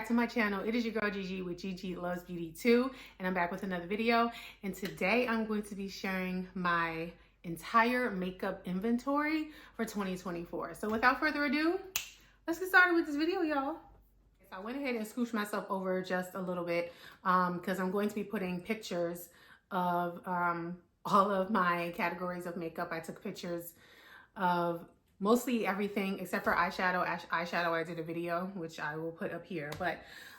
back to my channel. It is your girl Gigi with Gigi Loves Beauty Too, and I'm back with another video. And today I'm going to be sharing my entire makeup inventory for 2024. So without further ado, let's get started with this video, y'all. I went ahead and scooched myself over just a little bit because I'm going to be putting pictures of all of my categories of makeup. I took pictures of mostly everything except for eyeshadow. Eyeshadow, I did a video, which I will put up here. But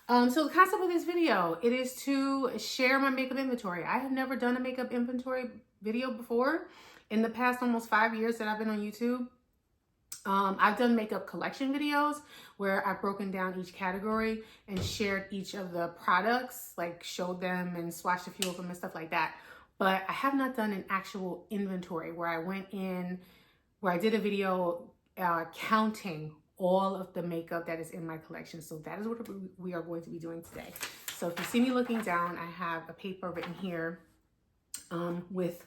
so the concept of this video, it is to share my makeup inventory. I have never done a makeup inventory video before. In the past almost 5 years that I've been on YouTube, I've done makeup collection videos where I've broken down each category and shared each of the products, like showed them and swatched a few of them and stuff like that. But I have not done an actual inventory where I went in, where I did a video counting all of the makeup that is in my collection. So that is what we are going to be doing today. So if you see me looking down, I have a paper written here with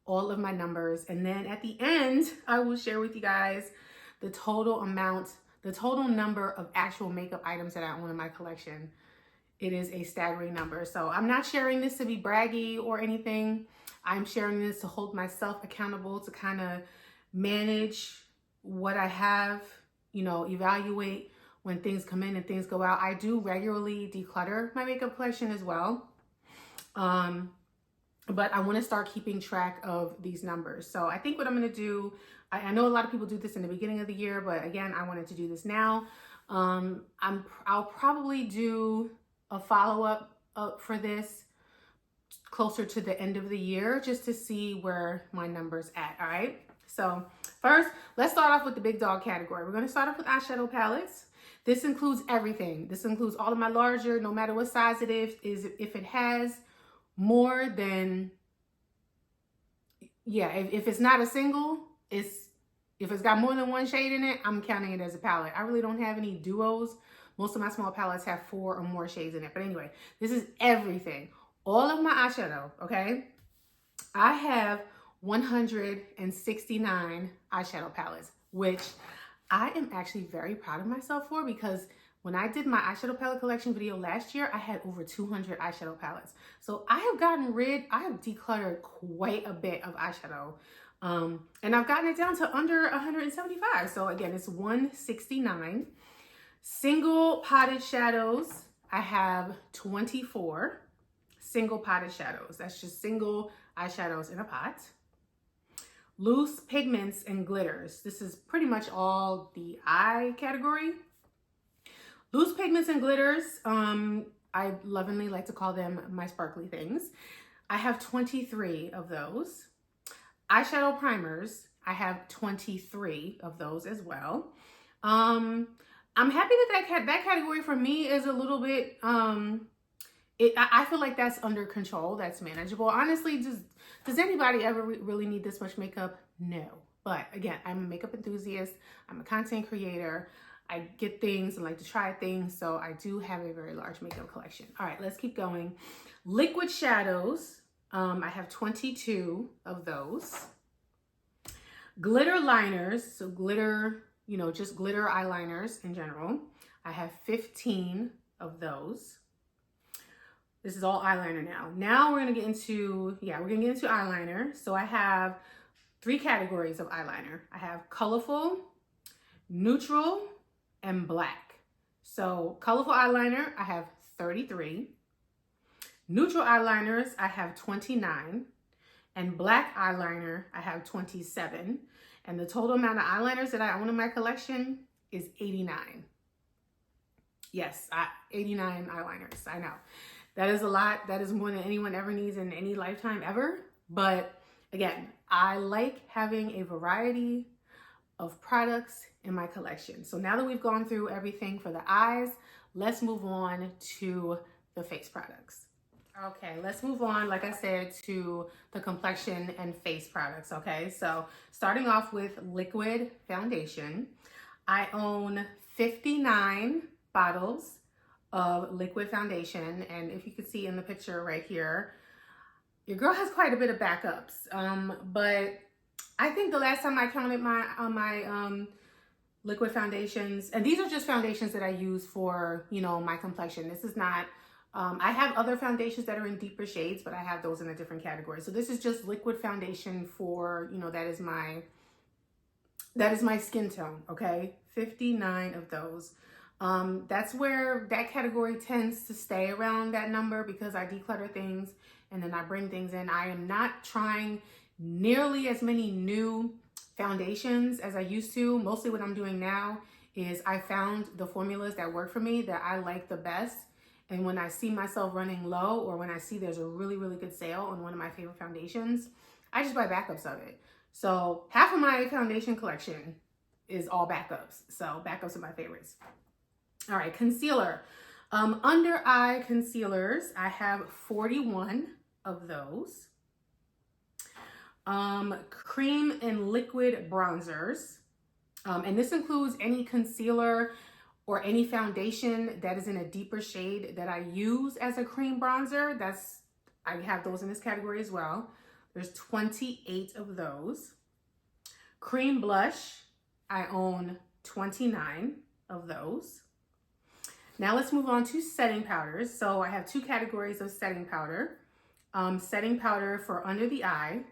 all of my numbers. And then at the end, I will share with you guys the total amount, the total number of actual makeup items that I own in my collection. It is a staggering number. So I'm not sharing this to be braggy or anything. I'm sharing this to hold myself accountable, to kind of manage what I have, you know, evaluate when things come in and things go out. I do regularly declutter my makeup collection as well. But I want to start keeping track of these numbers. So I think what I'm going to do, I know a lot of people do this in the beginning of the year, but again, I wanted to do this now. I'll probably do a follow-up for this closer to the end of the year, just to see where my number's at. All right. So first, let's start off with the big dog category. We're going to start off with eyeshadow palettes. This includes everything. This includes all of my larger, no matter what size it is, if it has more than, yeah, if it's not a single, if it's got more than one shade in it, I'm counting it as a palette. I really don't have any duos. Most of my small palettes have 4 or more shades in it. But anyway, this is everything. All of my eyeshadow, okay? I have 169 eyeshadow palettes, which I am actually very proud of myself for, because when I did my eyeshadow palette collection video last year, I had over 200 eyeshadow palettes. So I have decluttered quite a bit of eyeshadow. And I've gotten it down to under 175. So again, it's 169. Single potted shadows, I have 24 single potted shadows. That's just single eyeshadows in a pot. Loose pigments and glitters. This is pretty much all the eye category. Loose pigments and glitters, I lovingly like to call them my sparkly things. I have 23 of those. Eyeshadow primers, I have 23 of those as well. I'm happy that that category for me is a little bit, I feel like that's under control, that's manageable. Honestly, does anybody ever really need this much makeup? No. But again, I'm a makeup enthusiast. I'm a content creator. I get things and like to try things. So I do have a very large makeup collection. All right, let's keep going. Liquid shadows. I have 22 of those. Glitter liners. So glitter, you know, just glitter eyeliners in general. I have 15 of those. This is all eyeliner now. Now we're going to get into, eyeliner. So I have 3 categories of eyeliner. I have colorful, neutral, and black. So colorful eyeliner, I have 33. Neutral eyeliners, I have 29. And black eyeliner, I have 27. And the total amount of eyeliners that I own in my collection is 89. Yes, 89 eyeliners, I know. That is a lot. That is more than anyone ever needs in any lifetime ever. But again, I like having a variety of products in my collection. So now that we've gone through everything for the eyes, let's move on to the face products. Okay, let's move on, like I said, to the complexion and face products, okay? So starting off with liquid foundation, I own 59 bottles of liquid foundation. And if you can see in the picture right here, your girl has quite a bit of backups. But I think the last time I counted my liquid foundations. And these are just foundations that I use for, you know, my complexion. This is not, I have other foundations that are in deeper shades, but I have those in a different category. So this is just liquid foundation for, you know, that is my skin tone, okay? 59 of those. That's where that category tends to stay around that number because I declutter things and then I bring things in. I am not trying nearly as many new foundations as I used to. Mostly what I'm doing now is I found the formulas that work for me that I like the best. And when I see myself running low or when I see there's a really, really good sale on one of my favorite foundations, I just buy backups of it. So half of my foundation collection is all backups. So backups are my favorites. All right, concealer. Under eye concealers, I have 41 of those. Cream and liquid bronzers. And this includes any concealer or any foundation that is in a deeper shade that I use as a cream bronzer. I have those in this category as well. There's 28 of those. Cream blush, I own 29 of those. Now let's move on to setting powders. So I have two categories of setting powder. Setting powder for under the eye,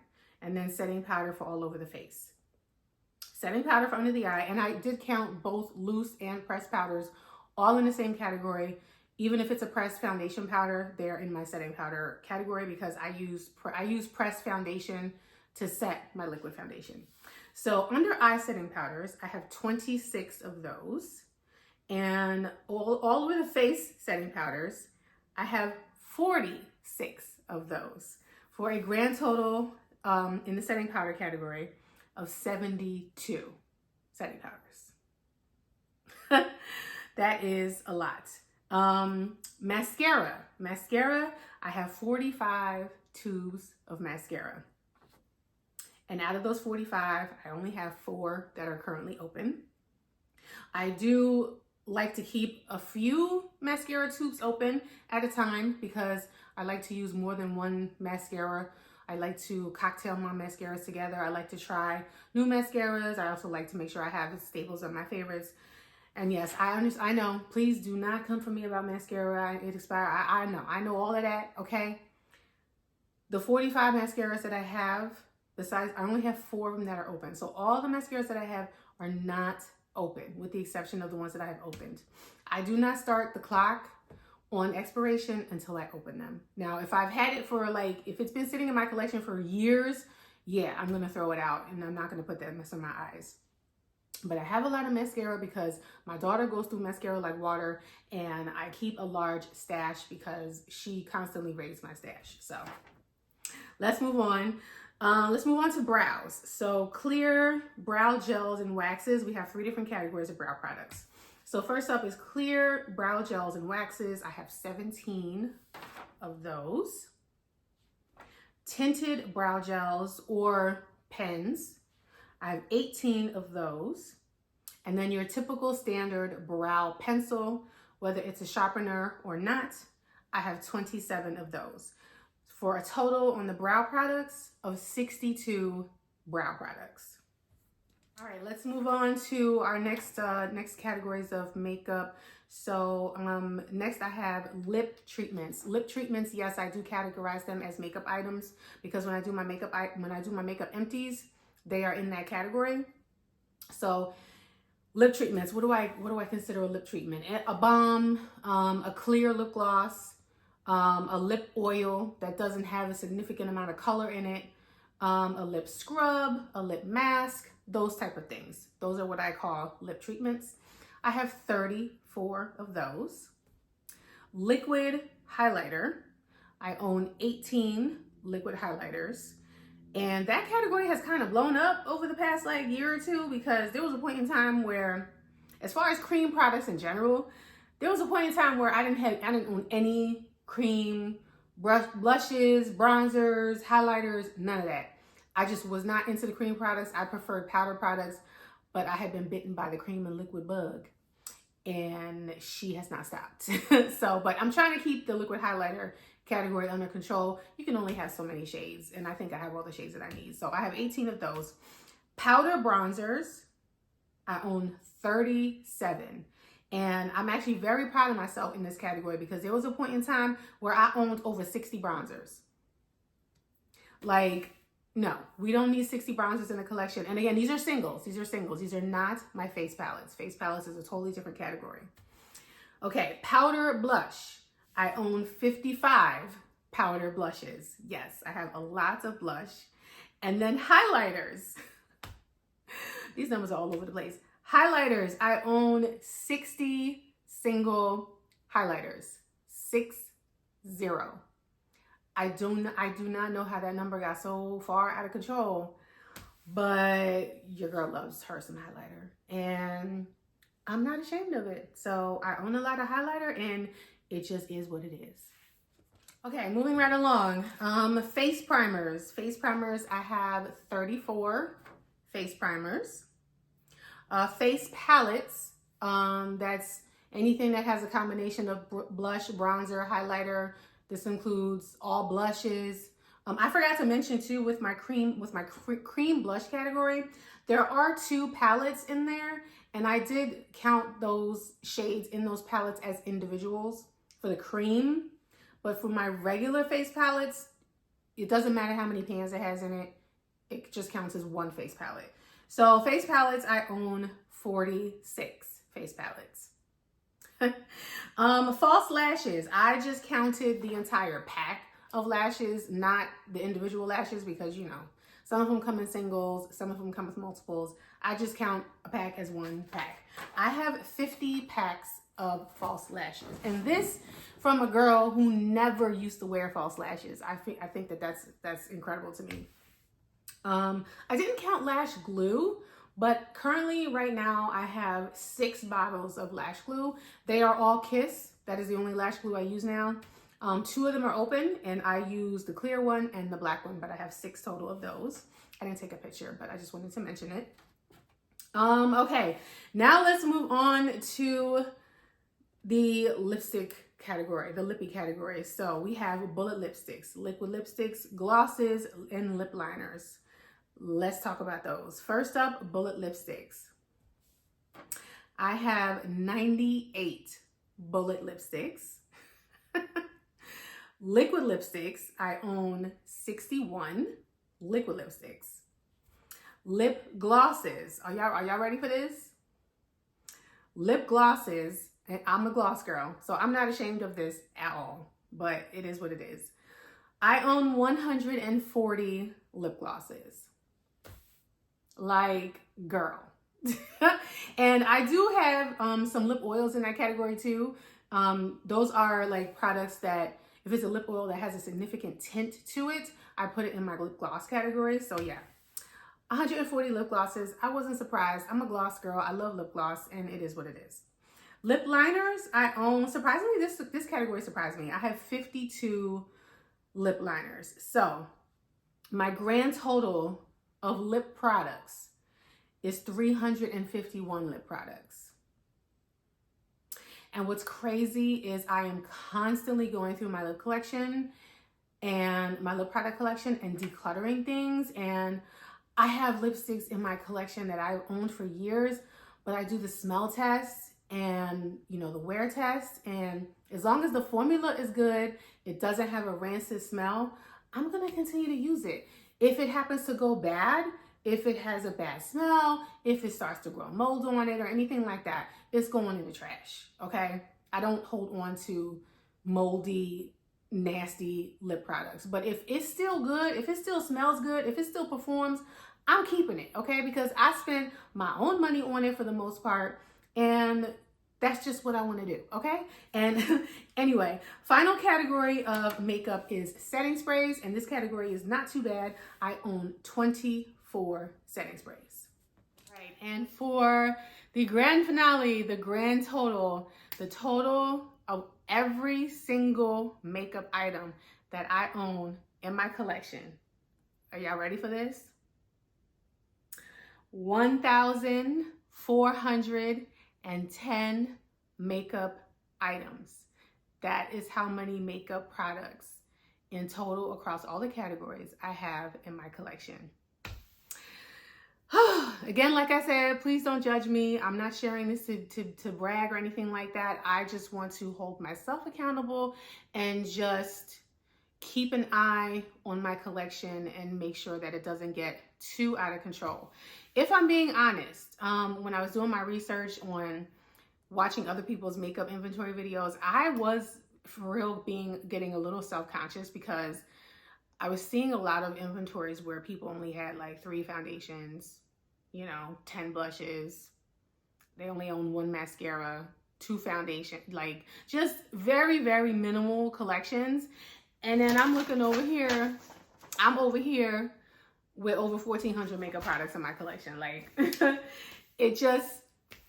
and then setting powder for all over the face. Setting powder for under the eye, and I did count both loose and pressed powders all in the same category. Even if it's a pressed foundation powder, they're in my setting powder category because I use pressed foundation to set my liquid foundation. So under eye setting powders, I have 26 of those. And all over the face setting powders, I have 46 of those for a grand total in the setting powder category of 72 setting powders. That is a lot. Mascara, I have 45 tubes of mascara. And out of those 45, I only have 4 that are currently open. I do like to keep a few mascara tubes open at a time because I like to use more than one mascara. I like to cocktail my mascaras together. I like to try new mascaras. I also like to make sure I have the staples of my favorites. And yes, I know, please do not come for me about mascara. It expired. I know all of that, okay? The 45 mascaras that I have, I only have 4 of them that are open. So all the mascaras that I have are not open, with the exception of the ones that I have opened. I do not start the clock on expiration until I open them. Now, if I've had it for if it's been sitting in my collection for years, yeah, I'm gonna throw it out and I'm not gonna put that mess on my eyes. But I have a lot of mascara because my daughter goes through mascara like water, and I keep a large stash because she constantly raids my stash. So let's move on. Let's move on to brows. So clear brow gels and waxes. We have 3 different categories of brow products. So first up is clear brow gels and waxes. I have 17 of those. Tinted brow gels or pens. I have 18 of those. And then your typical standard brow pencil, whether it's a sharpener or not, I have 27 of those. For a total on the brow products of 62 brow products. All right, let's move on to our next categories of makeup. So next I have lip treatments. Lip treatments, yes, I do categorize them as makeup items because when I do my makeup empties, they are in that category. So lip treatments, what do I consider a lip treatment? A balm, a clear lip gloss, a lip oil that doesn't have a significant amount of color in it, a lip scrub, a lip mask, those type of things. Those are what I call lip treatments. I have 34 of those. Liquid highlighter. I own 18 liquid highlighters. And that category has kind of blown up over the past year or two because there was a point in time where, as far as cream products in general, there was a point in time where I didn't own any cream, blushes, bronzers, highlighters, none of that. I just was not into the cream products. I preferred powder products, but I had been bitten by the cream and liquid bug and she has not stopped. But I'm trying to keep the liquid highlighter category under control. You can only have so many shades, and I think I have all the shades that I need. So I have 18 of those. Powder bronzers, I own 37. And I'm actually very proud of myself in this category because there was a point in time where I owned over 60 bronzers. Like, no, we don't need 60 bronzers in a collection. And again, these are singles. These are singles. These are not my face palettes. Face palettes is a totally different category. Okay, powder blush. I own 55 powder blushes. Yes, I have a lot of blush. And then highlighters. These numbers are all over the place. Highlighters. I own 60 single highlighters. 60. I do not know how that number got so far out of control, but your girl loves her some highlighter, and I'm not ashamed of it. So I own a lot of highlighter, and it just is what it is. Okay, moving right along. Face primers. Face primers, I have 34 face primers. Face palettes, that's anything that has a combination of blush, bronzer, highlighter. This includes all blushes. I forgot to mention too with my cream blush category, there are 2 palettes in there, and I did count those shades in those palettes as individuals for the cream. But for my regular face palettes, it doesn't matter how many pans it has in it. It just counts as one face palette. So face palettes, I own 46 face palettes. False lashes. I just counted the entire pack of lashes, not the individual lashes, because, you know, some of them come in singles, some of them come with multiples. I just count a pack as one pack. I have 50 packs of false lashes, and this from a girl who never used to wear false lashes. I think that's incredible to me. I didn't count lash glue, but currently right now I have 6 bottles of lash glue. They are all Kiss. That is the only lash glue I use now. 2 of them are open, and I use the clear one and the black one, but I have 6 total of those. I didn't take a picture, but I just wanted to mention it. Okay, now let's move on to the lipstick category, the lippy category. So we have bullet lipsticks, liquid lipsticks, glosses, and lip liners. Let's talk about those. First up, bullet lipsticks. I have 98 bullet lipsticks. Liquid lipsticks, I own 61 liquid lipsticks. Lip glosses, are y'all ready for this? Lip glosses, and I'm a gloss girl, so I'm not ashamed of this at all, but it is what it is. I own 140 lip glosses. Like, girl. And I do have some lip oils in that category too. Those are like products that, if it's a lip oil that has a significant tint to it, I put it in my lip gloss category. So yeah, 140 lip glosses. I wasn't surprised. I'm a gloss girl. I love lip gloss, and it is what it is. Lip liners, I own, surprisingly, this category surprised me. I have 52 lip liners. So my grand total of lip products is 351 lip products. And what's crazy is I am constantly going through my lip collection and my lip product collection and decluttering things. And I have lipsticks in my collection that I've owned for years, but I do the smell test and, you know, the wear test. And as long as the formula is good, it doesn't have a rancid smell, I'm going to continue to use it. If it happens to go bad, if it has a bad smell, if it starts to grow mold on it or anything like that, it's going in the trash, okay? I don't hold on to moldy, nasty lip products. But if it's still good, if it still smells good, if it still performs, I'm keeping it, okay? Because I spend my own money on it for the most part, and that's just what I want to do, okay? And anyway, final category of makeup is setting sprays, and this category is not too bad. I own 24 setting sprays. Right, and for the grand finale, the grand total, the total of every single makeup item that I own in my collection. Are y'all ready for this? 1,410 makeup items. That is how many makeup products in total across all the categories I have in my collection. Again, like I said, please don't judge me. I'm not sharing this to brag or anything like that. I just want to hold myself accountable and just keep an eye on my collection and make sure that it doesn't get too out of control. If I'm being honest, when I was doing my research on watching other people's makeup inventory videos, I was for real getting a little self-conscious because I was seeing a lot of inventories where people only had like 3 foundations, 10 blushes. They only own 1 mascara, 2 foundation, like just very, very minimal collections. And then I'm looking over here, I'm over here with over 1,400 makeup products in my collection. Like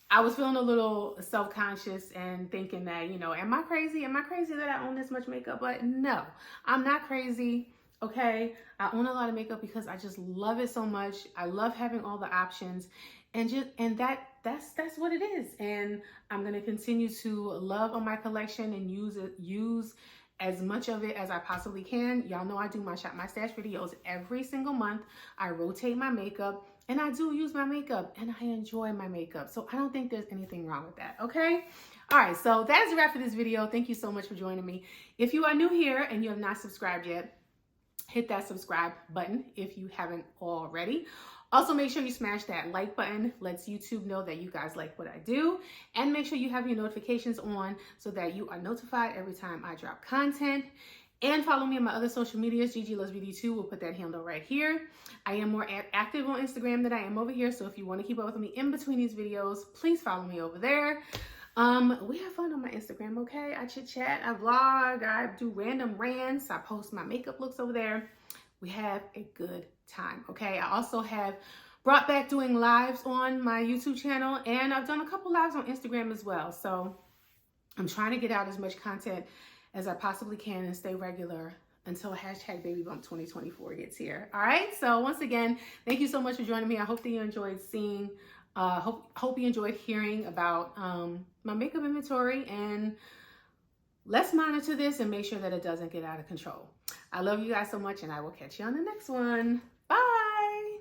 I was feeling a little self-conscious and thinking that, am I crazy? Am I crazy that I own this much makeup? But no, I'm not crazy. Okay, I own a lot of makeup because I just love it so much. I love having all the options, and that's what it is. And I'm gonna continue to love on my collection and use as much of it as I possibly can. Y'all know I do my Shop My Stash videos every single month. I rotate my makeup, and I do use my makeup, and I enjoy my makeup. So I don't think there's anything wrong with that, okay? All right, so that's a wrap for this video. Thank you so much for joining me. If you are new here and you have not subscribed yet, hit that subscribe button if you haven't already. Also, make sure you smash that like button. Lets YouTube know that you guys like what I do. And make sure you have your notifications on so that you are notified every time I drop content. And follow me on my other social medias. Gigi Loves Beauty 2. We'll put that handle right here. I am more active on Instagram than I am over here. So if you want to keep up with me in between these videos, please follow me over there. We have fun on my Instagram, okay? I chit chat, I vlog, I do random rants, I post my makeup looks over there. We have a good time, okay? I also have brought back doing lives on my YouTube channel, and I've done a couple lives on Instagram as well. So I'm trying to get out as much content as I possibly can and stay regular until #BabyBump 2024 gets here. All right, so once again, thank you so much for joining me. I hope that you enjoyed seeing hope you enjoyed hearing about my makeup inventory, and let's monitor this and make sure that it doesn't get out of control. I love you guys so much, and I will catch you on the next one. Bye.